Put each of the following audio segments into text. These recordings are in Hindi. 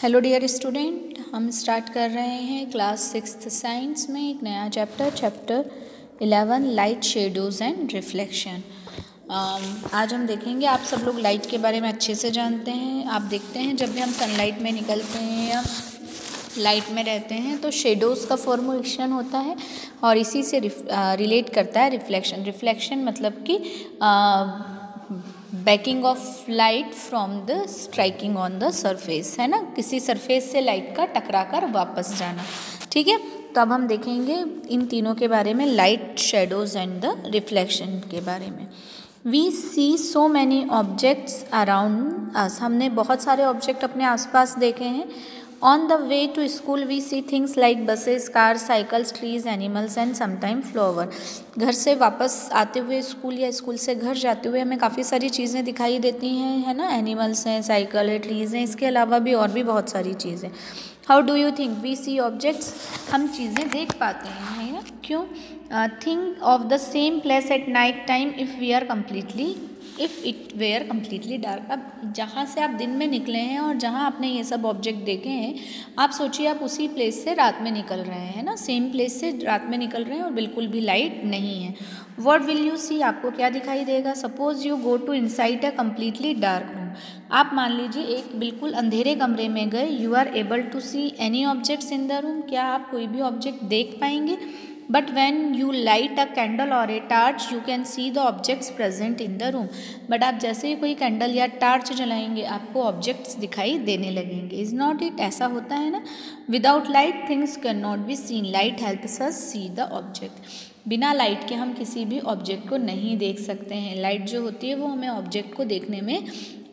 हेलो डियर स्टूडेंट, हम स्टार्ट कर रहे हैं क्लास 6th साइंस में एक नया chapter 11 light shadows and reflection. आज हम देखेंगे, आप सब लोग लाइट के बारे में अच्छे से जानते हैं। आप देखते हैं जब भी हम सनलाइट में निकलते हैं या लाइट में रहते हैं तो शेडोज़ का फॉर्मेशन होता है और इसी से रिलेट करता है रिफ्लेक्शन। रिफ्लेक्शन मतलब कि banking of light from the striking on the surface, है ना, किसी सरफेस से लाइट का टकरा कर वापस जाना। ठीक है, तो अब हम देखेंगे इन तीनों के बारे में, light, shadows and the reflection के बारे में। We see so many objects around us, हमने बहुत सारे ऑब्जेक्ट अपने आसपास देखे हैं। On the way to school we see things like buses, cars, cycles, trees, animals and sometimes flower. घर से वापस आते हुए स्कूल या स्कूल से घर जाते हुए हमें काफ़ी सारी चीज़ें दिखाई देती हैं, है ना, एनिमल्स हैं, साइकिल है, ट्रीज़ हैं, इसके अलावा भी और भी बहुत सारी चीज़ें। How do you think we see objects, हम चीज़ें देख पाते हैं, है ना, क्यों? Think of the same place at night time if we are completely if it were completely dark. अब जहाँ से आप दिन में निकले हैं और जहाँ आपने ये सब ऑब्जेक्ट देखे हैं, आप सोचिए आप उसी प्लेस से रात में निकल रहे हैं ना, सेम प्लेस से रात में निकल रहे हैं और बिल्कुल भी लाइट नहीं है। व्हाट विल यू सी, आपको क्या दिखाई देगा? Suppose you go to inside a completely dark room, आप मान लीजिए एक बिल्कुल अंधेरे कमरे में गए। You are able to see any objects in the room, क्या आप कोई भी ऑब्जेक्ट देख पाएंगे? But when you light a candle or a torch, you can see the objects present in the room. But आप जैसे ही कोई कैंडल या टार्च जलाएंगे आपको ऑब्जेक्ट्स दिखाई देने लगेंगे। Is not it? ऐसा होता है ना। Without light things cannot be seen. Light helps us see the object. बिना लाइट के हम किसी भी ऑब्जेक्ट को नहीं देख सकते हैं। लाइट जो होती है वो हमें ऑब्जेक्ट को देखने में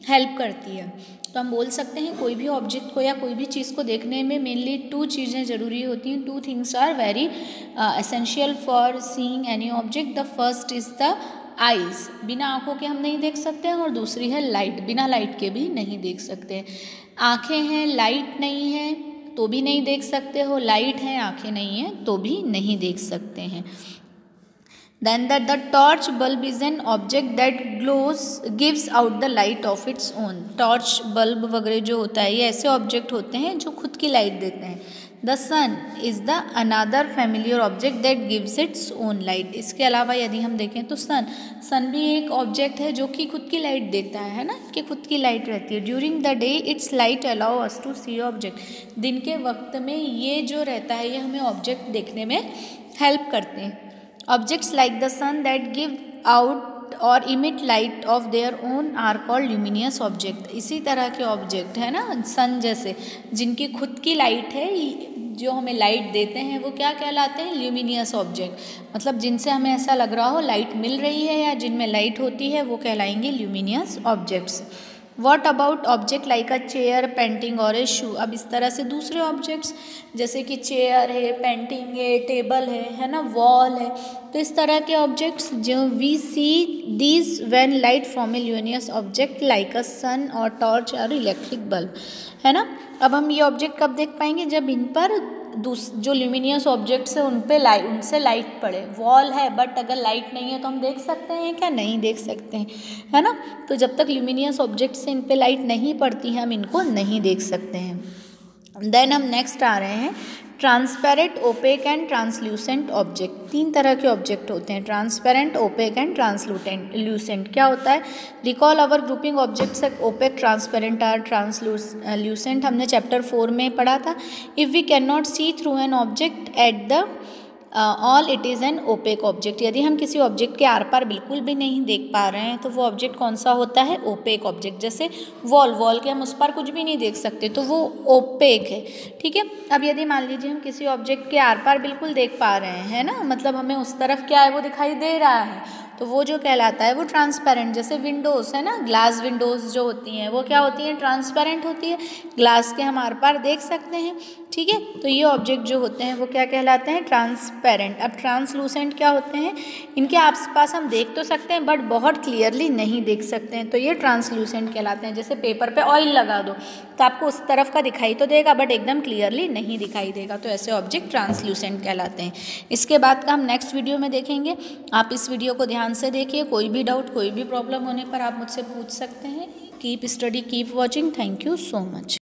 हेल्प करती है। तो हम बोल सकते हैं कोई भी ऑब्जेक्ट को या कोई भी चीज़ को देखने में मेनली 2 चीज़ें ज़रूरी होती हैं। 2 things are very essential for seeing any object. The first is the eyes, बिना आँखों के हम नहीं देख सकते हैं, और दूसरी है लाइट, बिना लाइट के भी नहीं देख सकते। आँखें हैं, लाइट नहीं है तो भी नहीं देख सकते हो, लाइट है, आँखें नहीं हैं तो भी नहीं देख सकते हैं। Then that the torch bulb is an object that glows, gives out the light of its own. Torch bulb वगैरह जो होता है ये ऐसे ऑब्जेक्ट होते हैं जो खुद की लाइट देते हैं। The sun is the another familiar object that gives its own light. इसके अलावा यदि हम देखें तो सन भी एक ऑब्जेक्ट है जो कि खुद की लाइट देता है ना, कि खुद की लाइट रहती है। During the day its light allow us to see object. दिन के वक्त में ये जो रहता है ये हमें ऑब्जेक्ट देखने में हेल्प करते हैं। Objects like the sun that give out or emit light of their own are called luminous object. इसी तरह के ऑब्जेक्ट है ना, सन जैसे, जिनकी खुद की लाइट है, जो हमें लाइट देते हैं, वो क्या कहलाते हैं? Luminous object. मतलब जिनसे हमें ऐसा लग रहा हो लाइट मिल रही है या जिनमें लाइट होती है वो कहलाएंगे luminous objects. What about object like a chair, painting और ए शू। अब इस तरह से दूसरे ऑब्जेक्ट्स जैसे कि चेयर है, पेंटिंग है, टेबल है ना, वॉल है, तो इस तरह के ऑब्जेक्ट्स जो we see these when light from a luminous object like a sun और टॉर्च और इलेक्ट्रिक बल्ब, है ना। अब हम ये ऑब्जेक्ट कब देख पाएंगे? जब इन पर जो ल्यूमिनियस ऑब्जेक्ट्स है उनसे लाइट पड़े। वॉल है बट अगर लाइट नहीं है तो हम देख सकते हैं क्या? नहीं देख सकते हैं, है ना। तो जब तक ल्यूमिनियस ऑब्जेक्ट से इन पे लाइट नहीं पड़ती है हम इनको नहीं देख सकते हैं। देन हम नेक्स्ट आ रहे हैं transparent, opaque and translucent object. 3 तरह के ऑब्जेक्ट होते हैं, ट्रांसपेरेंट, ओपेक एंड ट्रांसल्यूसेंट। क्या होता है? Recall our grouping objects opaque, transparent और ट्रांसल्यूसेंट, हमने चैप्टर 4 में पढ़ा था। If we can not see through an object at the all it is an opaque object. यदि हम किसी ऑब्जेक्ट के आर पार बिल्कुल भी नहीं देख पा रहे हैं तो वो ऑब्जेक्ट कौन सा होता है? Opaque object. जैसे वॉल के हम उस पर कुछ भी नहीं देख सकते तो वो ओपेक है, ठीक है। अब यदि मान लीजिए हम किसी ऑब्जेक्ट के आर पार बिल्कुल देख पा रहे हैं, है ना, मतलब हमें उस तरफ क्या है वो दिखाई दे रहा है, तो वो जो कहलाता है वो ट्रांसपेरेंट। जैसे विंडोज़ है ना, ग्लास विंडोज़ जो होती हैं वो क्या होती हैं? ट्रांसपेरेंट होती है, ग्लास के हम आर पार देख सकते हैं, ठीक है। तो ये ऑब्जेक्ट जो होते हैं वो क्या कहलाते हैं? ट्रांसपेरेंट। अब ट्रांसलूसेंट क्या होते हैं? इनके आसपास हम देख तो सकते हैं बट बहुत क्लियरली नहीं देख सकते हैं, तो ये ट्रांसलूसेंट कहलाते हैं। जैसे पेपर पे ऑयल लगा दो तो आपको उस तरफ का दिखाई तो देगा बट एकदम क्लियरली नहीं दिखाई देगा, तो ऐसे ऑब्जेक्ट ट्रांसलूसेंट कहलाते हैं। इसके बाद का हम नेक्स्ट वीडियो में देखेंगे। आप इस वीडियो को ध्यान से देखिए, कोई भी डाउट, कोई भी प्रॉब्लम होने पर आप मुझसे पूछ सकते हैं। Keep study, keep watching. Thank you so much.